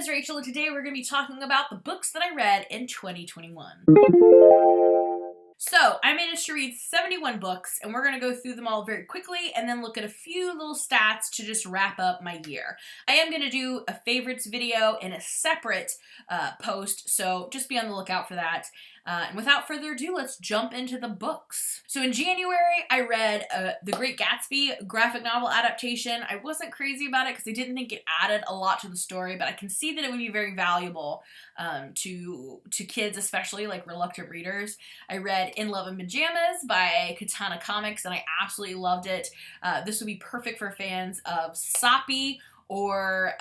is Rachel, and today we're going to be talking about the books that I read in 2021. So, I managed to read 71 books, and we're going to go through them all very quickly and then look at a few little stats to just wrap up my year. I am going to do a favorites video in a separate post, so just be on the lookout for that. And without further ado, let's jump into the books. So in January, I read The Great Gatsby graphic novel adaptation. I wasn't crazy about it because I didn't think it added a lot to the story, but I can see that it would be very valuable to kids, especially like reluctant readers. I read In Love in Pajamas by Katana Comics, and I absolutely loved it. This would be perfect for fans of Soppy or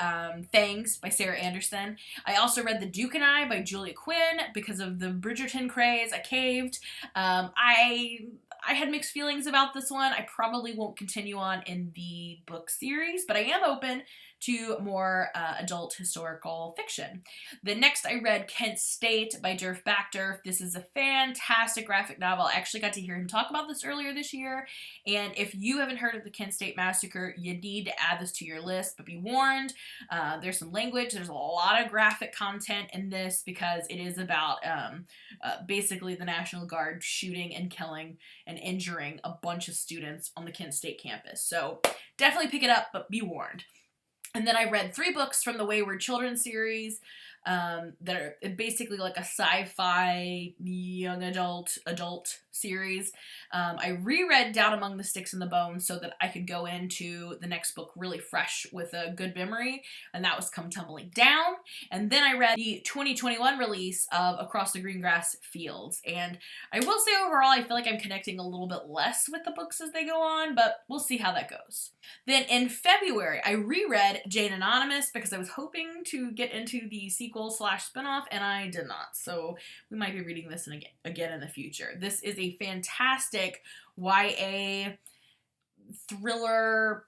Fangs by Sarah Anderson. I also read The Duke and I by Julia Quinn because of the Bridgerton craze. I caved. I had mixed feelings about this one. I probably won't continue on in the book series, but I am open to more adult historical fiction. Then next I read Kent State by Derf Backderf. This is a fantastic graphic novel. I actually got to hear him talk about this earlier this year, and if you haven't heard of the Kent State Massacre, you need to add this to your list, but be warned, there's some language, there's a lot of graphic content in this because it is about basically the National Guard shooting and killing and injuring a bunch of students on the Kent State campus. So definitely pick it up, but be warned. And then I read 3 books from the Wayward Children series that are basically like a sci-fi young adult series. I reread Down Among the Sticks and the Bones so that I could go into the next book really fresh with a good memory, and that was Come Tumbling Down. And then I read the 2021 release of Across the Greengrass Fields, and I will say overall I feel like I'm connecting a little bit less with the books as they go on, but we'll see how that goes. Then in February, I reread Jane Anonymous because I was hoping to get into the sequel/spinoff, and I did not. So we might be reading this again in the future. This is a fantastic YA thriller,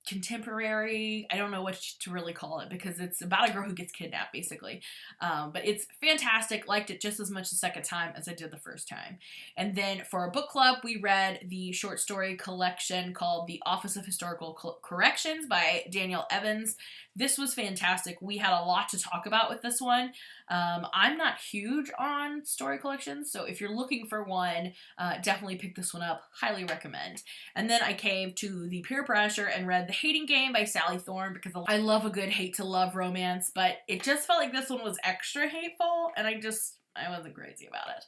contemporary, I don't know what to really call it because it's about a girl who gets kidnapped basically, but it's fantastic. Liked it just as much the second time as I did the first time. And then for our book club, we read the short story collection called The Office of Historical Corrections by Danielle Evans. This was fantastic. We had a lot to talk about with this one. I'm not huge on story collections, so if you're looking for one, definitely pick this one up. Highly recommend. And then I came to The Peer Pressure and read The Hating Game by Sally Thorne because I love a good hate to love romance, but it just felt like this one was extra hateful, and I wasn't crazy about it.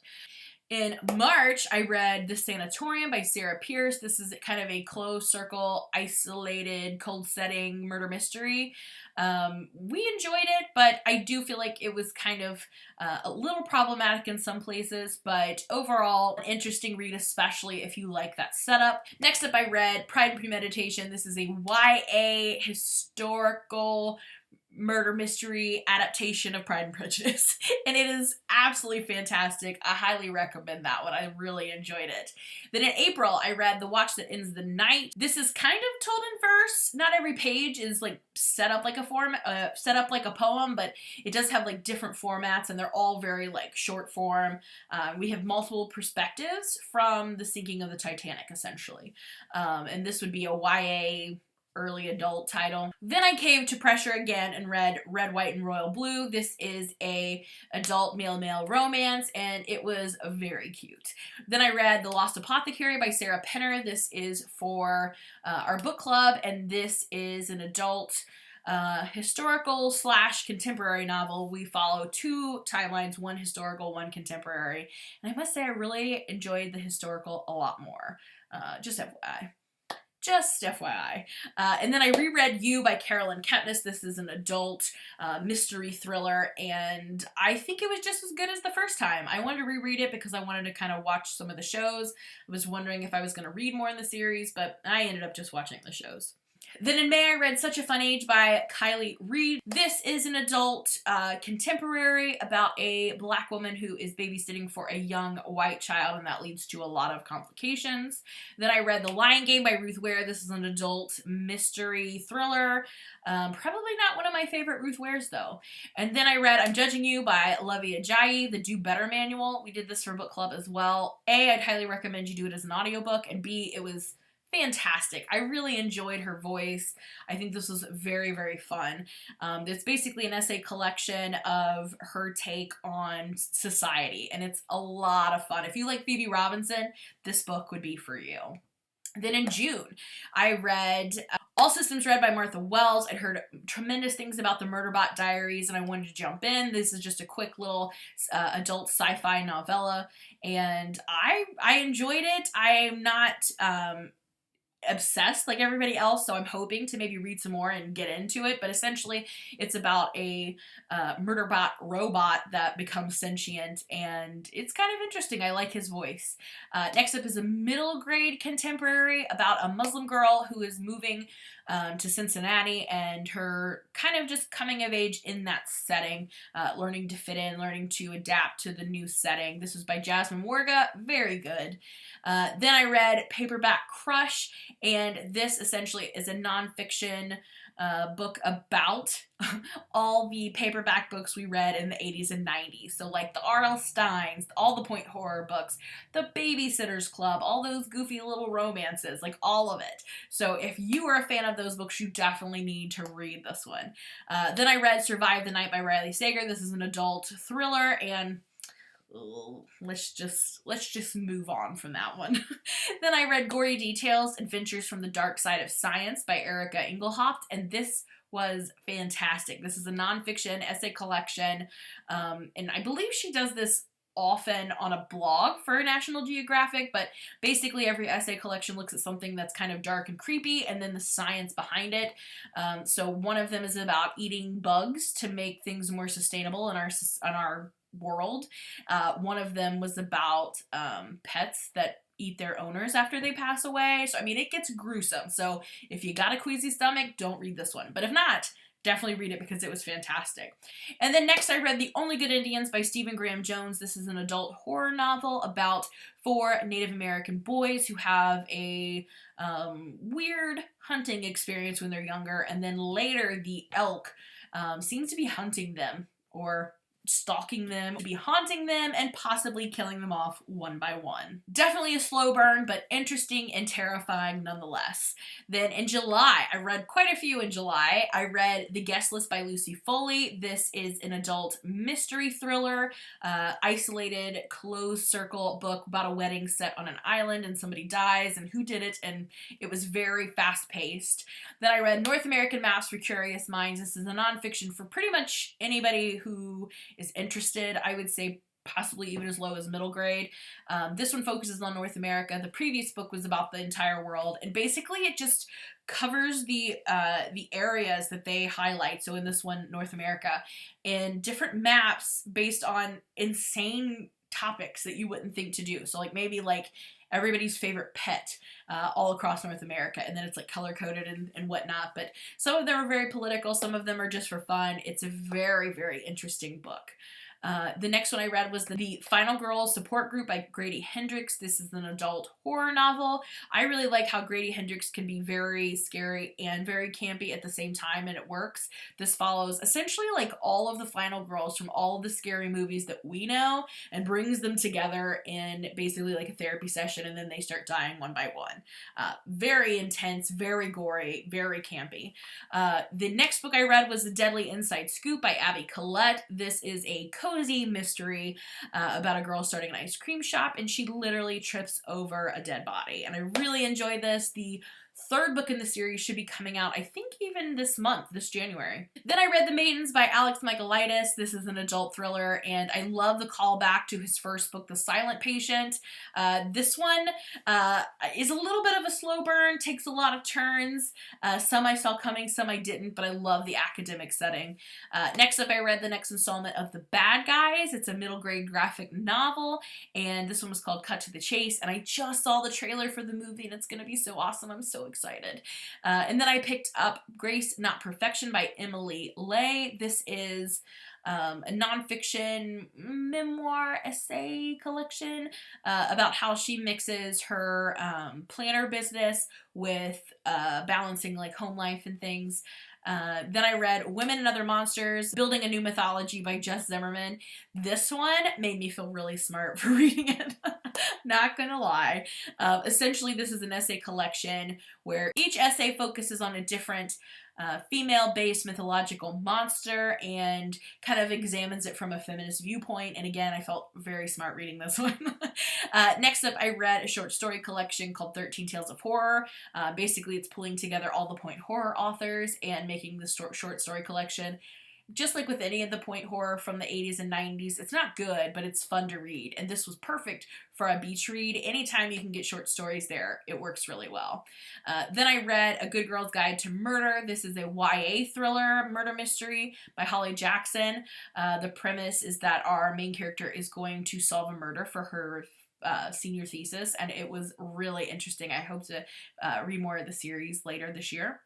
In March, I read The Sanatorium by Sarah Pierce. This is kind of a closed circle, isolated, cold setting murder mystery. We enjoyed it, but I do feel like it was kind of a little problematic in some places, but overall, an interesting read, especially if you like that setup. Next up, I read Pride and Premeditation. This is a YA historical murder mystery adaptation of Pride and Prejudice, and it is absolutely fantastic. I highly recommend that one. I really enjoyed it. Then in April, I read The Watch That Ends the Night. This is kind of told in verse. Not every page is like set up like a poem, but it does have like different formats, and they're all very like short form. We have multiple perspectives from the sinking of the Titanic, essentially, and this would be a YA early adult title. Then I came to Pressure again and read Red, White, and Royal Blue. This is a adult male-male romance, and it was very cute. Then I read The Lost Apothecary by Sarah Penner. This is for our book club, and this is an adult historical / contemporary novel. We follow 2 timelines, one historical, one contemporary, and I must say I really enjoyed the historical a lot more. Just FYI. And then I reread You by Carolyn Kepnes. This is an adult mystery thriller, and I think it was just as good as the first time. I wanted to reread it because I wanted to kind of watch some of the shows. I was wondering if I was going to read more in the series, but I ended up just watching the shows. Then in May, I read Such a Fun Age by Kylie Reed. This is an adult contemporary about a Black woman who is babysitting for a young white child, and that leads to a lot of complications. Then I read The Lion Game by Ruth Ware. This is an adult mystery thriller. Probably not one of my favorite Ruth Wares, though. And then I read I'm Judging You by Olivia Ajayi, the Do Better Manual. We did this for book club as well. A, I'd highly recommend you do it as an audiobook, and B, it was fantastic. I really enjoyed her voice. I think this was very, very fun. It's basically an essay collection of her take on society, and it's a lot of fun. If you like Phoebe Robinson, this book would be for you. Then in June, I read All Systems Red by Martha Wells. I'd heard tremendous things about the Murderbot Diaries, and I wanted to jump in. This is just a quick little adult sci-fi novella, and I enjoyed it. I am not obsessed like everybody else, so I'm hoping to maybe read some more and get into it, but essentially it's about a murderbot robot that becomes sentient, and it's kind of interesting. I like his voice. Next up is a middle grade contemporary about a Muslim girl who is moving to Cincinnati, and her kind of just coming of age in that setting, learning to fit in, learning to adapt to the new setting. This was by Jasmine Warga, very good. Then I read Paperback Crush, and this essentially is a nonfiction book about all the paperback books we read in the 80s and 90s. So like the R.L. Steins, all the point horror books, the Babysitter's Club, all those goofy little romances, like all of it. So if you are a fan of those books, you definitely need to read this one. Then I read Survive the Night by Riley Sager. This is an adult thriller, and let's just move on from that one. Then I read Gory Details, Adventures from the Dark Side of Science by Erica Engelhaupt, and this was fantastic. This is a nonfiction essay collection, and I believe she does this often on a blog for National Geographic, but basically every essay collection looks at something that's kind of dark and creepy, and then the science behind it. So one of them is about eating bugs to make things more sustainable in our world. One of them was about pets that eat their owners after they pass away. So I mean, it gets gruesome. So if you got a queasy stomach, don't read this one. But if not, definitely read it because it was fantastic. And then next I read The Only Good Indians by Stephen Graham Jones. This is an adult horror novel about 4 Native American boys who have a weird hunting experience when they're younger, and then later the elk seems to be hunting them, or stalking them, to be haunting them, and possibly killing them off one by one. Definitely a slow burn, but interesting and terrifying nonetheless. Then in July, I read quite a few in July. I read The Guest List by Lucy Foley. This is an adult mystery thriller, isolated, closed circle book about a wedding set on an island, and somebody dies, and who did it, and it was very fast-paced. Then I read North American Maps for Curious Minds. This is a nonfiction for pretty much anybody who is interested. I would say possibly even as low as middle grade. This one focuses on North America. The previous book was about the entire world, and basically it just covers the areas that they highlight. So in this one, North America, and different maps based on insane topics that you wouldn't think to do. So like maybe like everybody's favorite pet all across North America, and then it's like color coded and whatnot. But some of them are very political, some of them are just for fun. It's a very, very interesting book. The next one I read was The Final Girls Support Group by Grady Hendrix. This is an adult horror novel. I really like how Grady Hendrix can be very scary and very campy at the same time, and it works. This follows essentially like all of the Final Girls from all of the scary movies that we know, and brings them together in basically like a therapy session, and then they start dying one by one. Very intense, very gory, very campy. The next book I read was The Deadly Inside Scoop by Abby Collette. This is a cozy mystery about a girl starting an ice cream shop, and she literally trips over a dead body. And I really enjoyed this. The third book in the series should be coming out, I think, even this month, this January. Then I read The Maidens by Alex Michaelides. This is an adult thriller, and I love the callback to his first book, The Silent Patient. This one is a little bit of a slow burn, takes a lot of turns. Some I saw coming, some I didn't, but I love the academic setting. Next up, I read the next installment of The Bad Guys. It's a middle grade graphic novel, and this one was called Cut to the Chase, and I just saw the trailer for the movie, and it's going to be so awesome. I'm so excited. And then I picked up Grace Not Perfection by Emily Lay. This is a nonfiction memoir essay collection about how she mixes her planner business with balancing like home life and things. Then I read Women and Other Monsters, Building a New Mythology by Jess Zimmerman. This one made me feel really smart for reading it. Not gonna lie. Essentially, this is an essay collection where each essay focuses on a different female-based mythological monster and kind of examines it from a feminist viewpoint. And again, I felt very smart reading this one. Next up, I read a short story collection called 13 Tales of Horror. Basically, it's pulling together all the point horror authors and making this short story collection. Just like with any of the point horror from the 80s and 90s, it's not good, but it's fun to read. And this was perfect for a beach read. Anytime you can get short stories there, it works really well. Then I read A Good Girl's Guide to Murder. This is a YA thriller murder mystery by Holly Jackson. The premise is that our main character is going to solve a murder for her senior thesis, and it was really interesting. I hope to read more of the series later this year.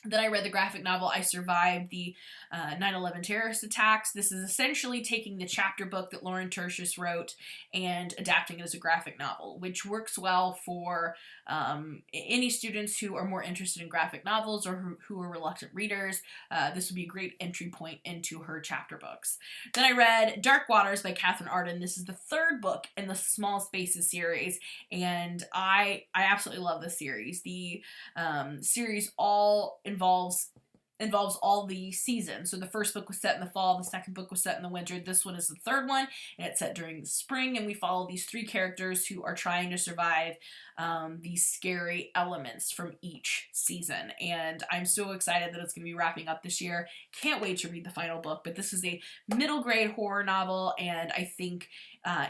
Then I read the graphic novel I Survived the 9/11 Terrorist Attacks. This is essentially taking the chapter book that Lauren Tertius wrote and adapting it as a graphic novel, which works well for any students who are more interested in graphic novels or who are reluctant readers. This would be a great entry point into her chapter books. Then I read Dark Waters by Catherine Arden. This is the third book in the Small Spaces series, and I absolutely love this series. The series all involves all the seasons. So the first book was set in the fall, the second book was set in the winter, this one is the third one, and it's set during the spring, and we follow these three characters who are trying to survive these scary elements from each season. And I'm so excited that it's going to be wrapping up this year. Can't wait to read the final book, but this is a middle grade horror novel, and I think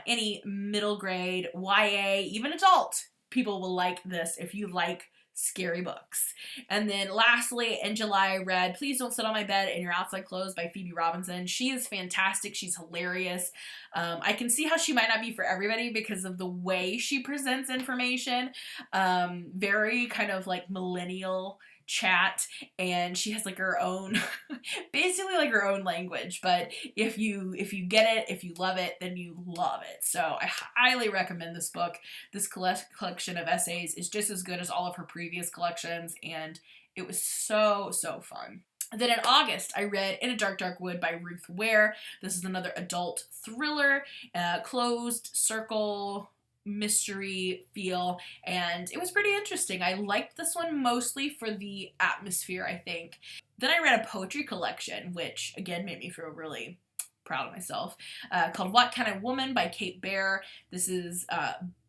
any middle grade YA, even adult, people will like this if you like scary books. And then lastly, in July, I read Please Don't Sit on My Bed in Your Outside Clothes by Phoebe Robinson. She is fantastic. She's hilarious. I can see how she might not be for everybody because of the way she presents information. Very kind of like millennial chat, and she has like her own basically like her own language, but if you get it, if you love it, then you love it. So I highly recommend this book. This collection of essays is just as good as all of her previous collections, and it was so fun. Then in August, I read In a Dark, Dark Wood by Ruth Ware. This is another adult thriller, closed circle mystery feel, and it was pretty interesting. I liked this one mostly for the atmosphere, I think. Then I read a poetry collection, which again made me feel really proud of myself, called What Kind of Woman by Kate Baer. This is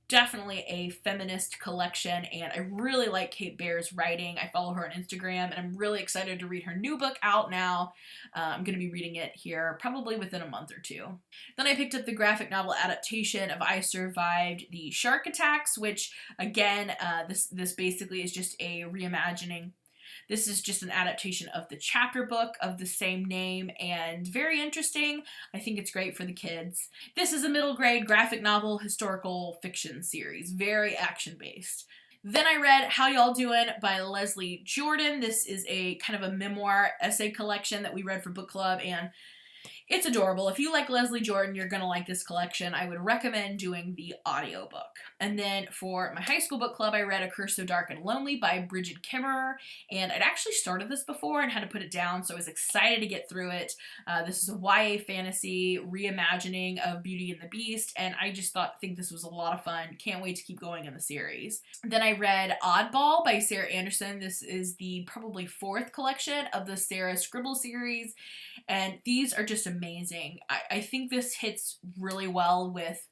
definitely a feminist collection, and I really like Kate Baer's writing. I follow her on Instagram, and I'm really excited to read her new book out now. I'm going to be reading it here probably within a month or two. Then I picked up the graphic novel adaptation of I Survived the Shark Attacks, which again, this basically is just a reimagining. This is just an adaptation of the chapter book of the same name, and very interesting. I think it's great for the kids. This is a middle grade graphic novel historical fiction series, very action-based. Then I read How Y'all Doin' by Leslie Jordan. This is a kind of a memoir essay collection that we read for book club, and it's adorable. If you like Leslie Jordan, you're going to like this collection. I would recommend doing the audiobook. And then for my high school book club, I read A Curse So Dark and Lonely by Bridget Kimmerer. And I'd actually started this before and had to put it down, so I was excited to get through it. This is a YA fantasy reimagining of Beauty and the Beast, and I just think this was a lot of fun. Can't wait to keep going in the series. Then I read Oddball by Sarah Anderson. This is the probably fourth collection of the Sarah Scribble series, and these are just amazing. I think this hits really well with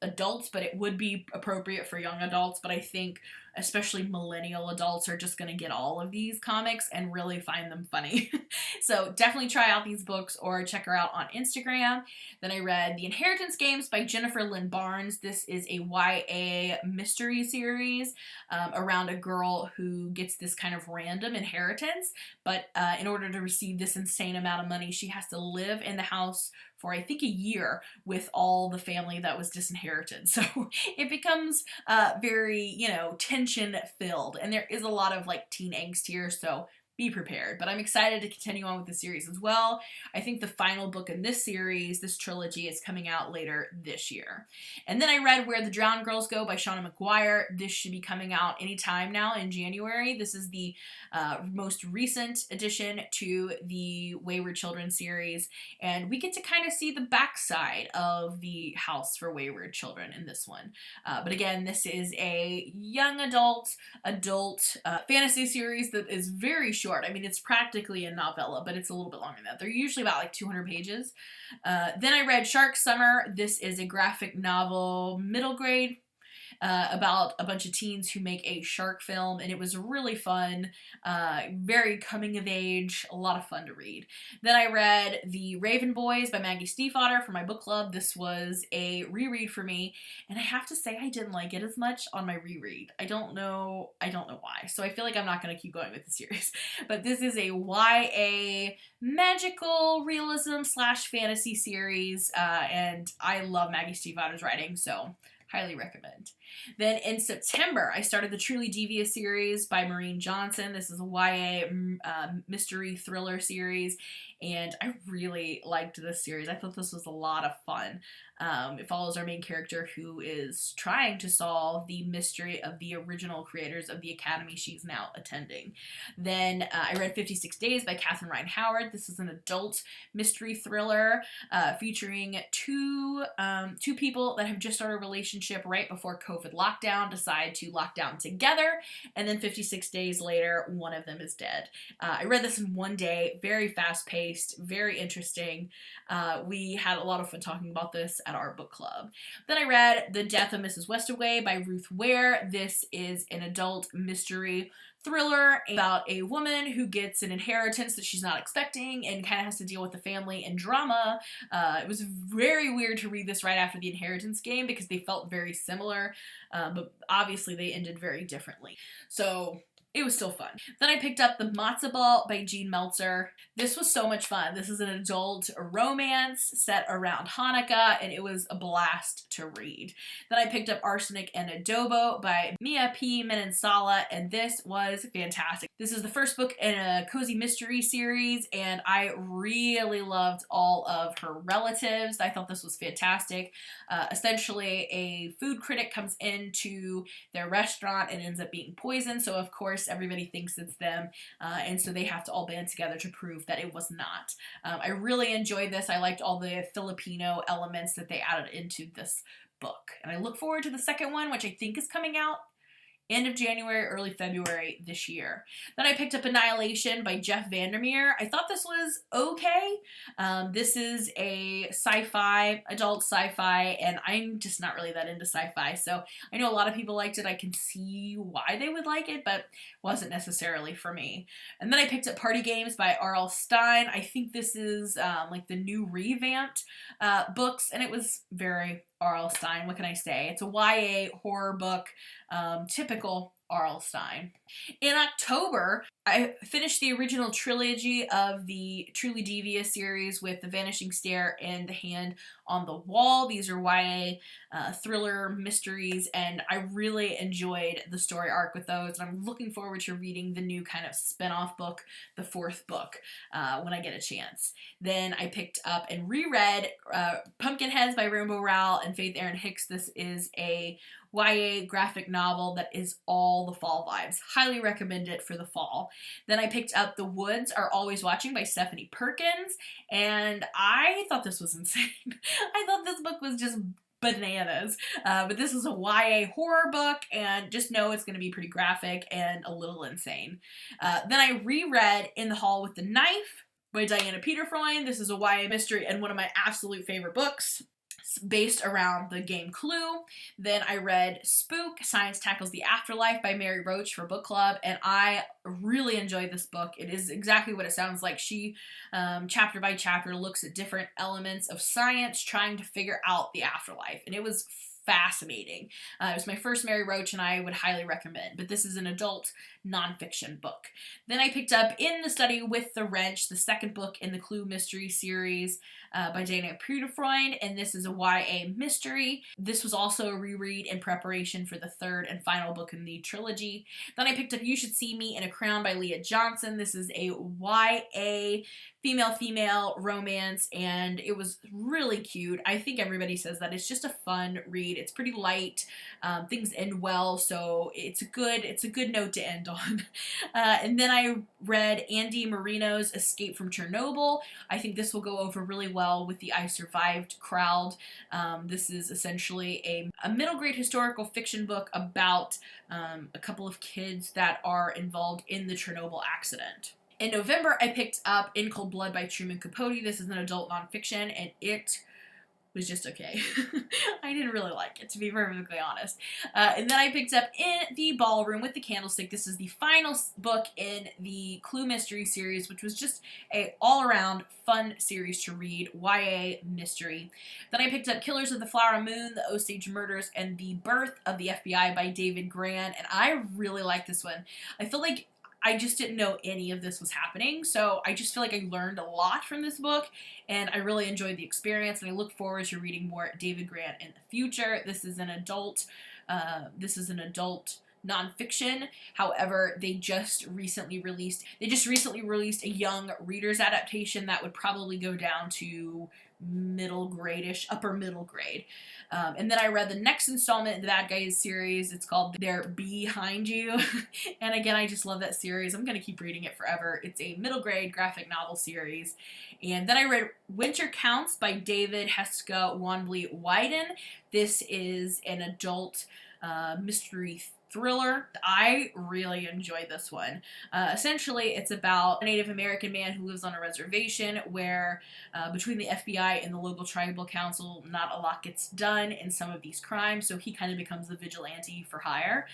adults, but it would be appropriate for young adults, but I think especially millennial adults are just going to get all of these comics and really find them funny. So definitely try out these books or check her out on Instagram. Then I read The Inheritance Games by Jennifer Lynn Barnes. This is a YA mystery series around a girl who gets this kind of random inheritance, but in order to receive this insane amount of money, she has to live in the house for I think a year with all the family that was disinherited. So it becomes very, tension filled, and there is a lot of like teen angst here, so be prepared. But I'm excited to continue on with the series as well. I think the final book in this series, this trilogy, is coming out later this year. And then I read Where the Drowned Girls Go by Shauna McGuire. This should be coming out anytime now in January. This is the most recent addition to the Wayward Children series, and we get to kind of see the backside of the house for wayward children in this one. But again, this is a young adult fantasy series that is very short. I mean, it's practically a novella, but it's a little bit longer than that. They're usually about like 200 pages. Then I read Shark Summer. This is a graphic novel, middle grade, about a bunch of teens who make a shark film, and it was really fun, very coming of age, a lot of fun to read. Then I read The Raven Boys by Maggie Stiefvater for my book club. This was a reread for me, and I have to say I didn't like it as much on my reread. I don't know why, so I feel like I'm not going to keep going with the series. But this is a YA magical realism / fantasy series, and I love Maggie Stiefvater's writing, so highly recommend. Then in September, I started the Truly Devious series by Maureen Johnson. This is a YA mystery thriller series, and I really liked this series. I thought this was a lot of fun. It follows our main character who is trying to solve the mystery of the original creators of the academy she's now attending. Then I read 56 Days by Catherine Ryan Howard. This is an adult mystery thriller featuring two people that have just started a relationship right before COVID lockdown, decide to lock down together, and then 56 days later, one of them is dead. I read this in one day, very fast-paced, very interesting. We had a lot of fun talking about this at our book club. Then I read The Death of Mrs. Westaway by Ruth Ware. This is an adult mystery thriller about a woman who gets an inheritance that she's not expecting and kind of has to deal with the family and drama. It was very weird to read this right after the Inheritance game because they felt very similar, but obviously they ended very differently. So it was still fun. Then I picked up The Matzo Ball by Jean Meltzer. This was so much fun. This is an adult romance set around Hanukkah, and it was a blast to read. Then I picked up Arsenic and Adobo by Mia P. Meninsala, and this was fantastic. This is the first book in a cozy mystery series, and I really loved all of her relatives. I thought this was fantastic. Essentially, a food critic comes into their restaurant and ends up being poisoned, so of course everybody thinks it's them, and so they have to all band together to prove that it was not. I really enjoyed this. I liked all the Filipino elements that they added into this book, and I look forward to the second one, which I think is coming out end of January, early February this year. Then I picked up Annihilation by Jeff Vandermeer. I thought this was okay. This is a sci-fi, adult sci-fi, and I'm just not really that into sci-fi, so I know a lot of people liked it. I can see why they would like it, but wasn't necessarily for me. And then I picked up Party Games by R.L. Stine. I think this is like the new revamped books, and it was very R.L. Stine. What can I say? It's a YA horror book, typical R.L. Stine. In October, I finished the original trilogy of the Truly Devious series with The Vanishing Stair and The Hand on the Wall. These are YA thriller mysteries, and I really enjoyed the story arc with those, and I'm looking forward to reading the new kind of spin-off book, the fourth book, when I get a chance. Then I picked up and reread Pumpkinheads by Rainbow Rowell and Faith Erin Hicks. This is a YA graphic novel that is all the fall vibes. Highly recommend it for the fall. Then I picked up The Woods Are Always Watching by Stephanie Perkins, and I thought this was insane. I thought this book was just bananas, but this is a YA horror book, and just know it's going to be pretty graphic and a little insane. Then I reread In the Hall with the Knife by Diana Peterfreund. This is a YA mystery and one of my absolute favorite books, based around the game Clue. Then I read Spook, Science Tackles the Afterlife by Mary Roach for book club, and I really enjoyed this book. It is exactly what it sounds like. She, chapter by chapter, looks at different elements of science trying to figure out the afterlife, and it was fascinating. It was my first Mary Roach, and I would highly recommend, but this is an adult nonfiction book. Then I picked up In the Study with the Wrench, the second book in the Clue mystery series by Dana Pudefreund, and this is a YA mystery. This was also a reread in preparation for the third and final book in the trilogy. Then I picked up You Should See Me in a Crown by Leah Johnson. This is a YA female-female romance, and it was really cute. I think everybody says that. It's just a fun read. It's pretty light. Things end well, so it's a good note to end on. And then I read Andy Marino's Escape from Chernobyl. I think this will go over really well with the I Survived crowd. This is essentially a middle grade historical fiction book about a couple of kids that are involved in the Chernobyl accident. In November, I picked up In Cold Blood by Truman Capote. This is an adult nonfiction, and it was just okay. I didn't really like it, to be perfectly honest. And then I picked up In the Ballroom with the Candlestick. This is the final book in the Clue mystery series, which was just a all-around fun series to read, YA mystery. Then I picked up Killers of the Flower Moon, The Osage Murders, and The Birth of the FBI by David Grann, and I really like this one. I feel like I just didn't know any of this was happening, so I just feel like I learned a lot from this book, and I really enjoyed the experience, and I look forward to reading more David Grann in the future. This is an adult nonfiction. However, they just recently released a young readers adaptation that would probably go down to middle grade-ish, upper middle grade. And then I read the next installment in the Bad Guys series. It's called They're Behind You. And again, I just love that series. I'm going to keep reading it forever. It's a middle grade graphic novel series. And then I read Winter Counts by David Heska Wanbley Wyden. This is an adult mystery thriller. I really enjoyed this one. Essentially, it's about a Native American man who lives on a reservation where between the FBI and the local tribal council, not a lot gets done in some of these crimes, so he kind of becomes the vigilante for hire.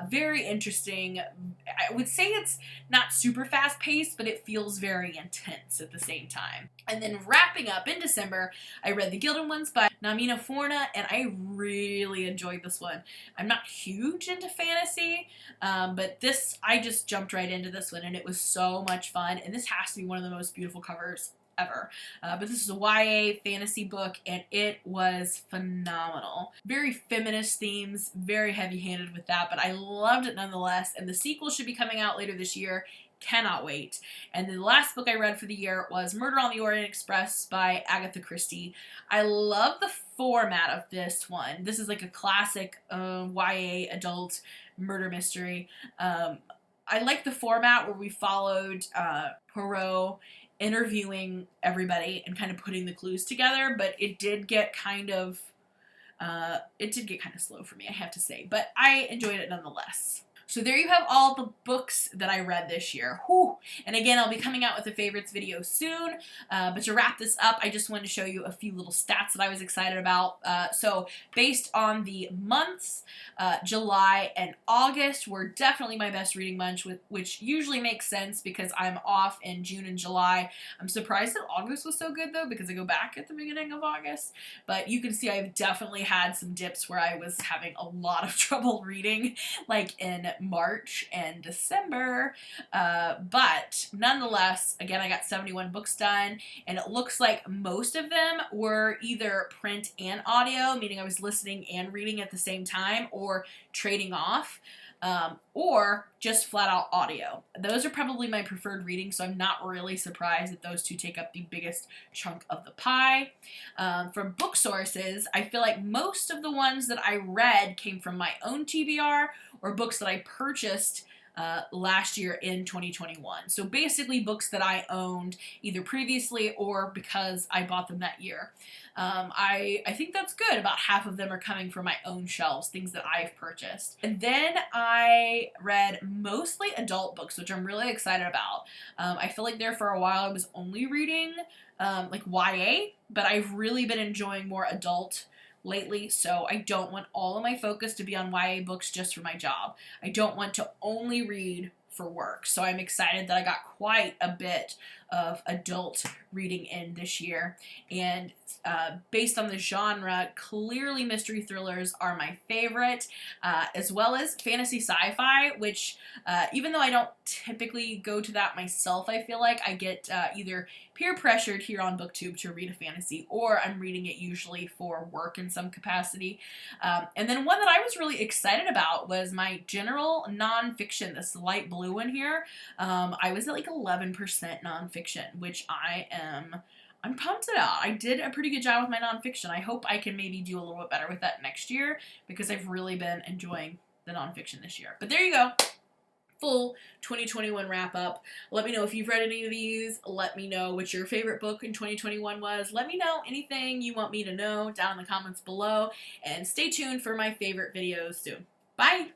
Very interesting. I would say it's not super fast-paced, but it feels very intense at the same time. And then wrapping up in December, I read The Gilded Ones by Namina Forna, and I really enjoyed this one. I'm not huge into fantasy, but I just jumped right into this one, and it was so much fun, and this has to be one of the most beautiful covers ever. But this is a YA fantasy book, and it was phenomenal. Very feminist themes, very heavy-handed with that, but I loved it nonetheless, and the sequel should be coming out later this year. Cannot wait. And the last book I read for the year was Murder on the Orient Express by Agatha Christie. I love the format of this one. This is like a classic YA adult murder mystery. I like the format where we followed Poirot interviewing everybody and kind of putting the clues together, but it did get kind of slow for me, I have to say, but I enjoyed it nonetheless. So there you have all the books that I read this year. Whew. And again, I'll be coming out with a favorites video soon. But to wrap this up, I just wanted to show you a few little stats that I was excited about. So based on the months, July and August were definitely my best reading months, which usually makes sense because I'm off in June and July. I'm surprised that August was so good though, because I go back at the beginning of August. But you can see I've definitely had some dips where I was having a lot of trouble reading, like in March and December, but nonetheless, again, I got 71 books done, and it looks like most of them were either print and audio, meaning I was listening and reading at the same time, or trading off, or just flat out audio. Those are probably my preferred reading, so I'm not really surprised that those two take up the biggest chunk of the pie. From book sources, I feel like most of the ones that I read came from my own TBR or books that I purchased last year in 2021. So basically books that I owned either previously or because I bought them that year. I think that's good. About half of them are coming from my own shelves, things that I've purchased. And then I read mostly adult books, which I'm really excited about. I feel like there for a while I was only reading like YA, but I've really been enjoying more adult lately, so I don't want all of my focus to be on YA books just for my job. I don't want to only read for work, so I'm excited that I got quite a bit of adult reading in this year. And based on the genre, clearly mystery thrillers are my favorite, as well as fantasy sci-fi, which even though I don't typically go to that myself, I feel like I get either peer pressured here on BookTube to read a fantasy, or I'm reading it usually for work in some capacity. And then one that I was really excited about was my general nonfiction, this light blue one here. I was at like 11% nonfiction, which I'm pumped about. I did a pretty good job with my nonfiction. I hope I can maybe do a little bit better with that next year, because I've really been enjoying the nonfiction this year. But there you go. Full 2021 wrap up. Let me know if you've read any of these. Let me know what your favorite book in 2021 was. Let me know anything you want me to know down in the comments below. And stay tuned for my favorite videos soon. Bye!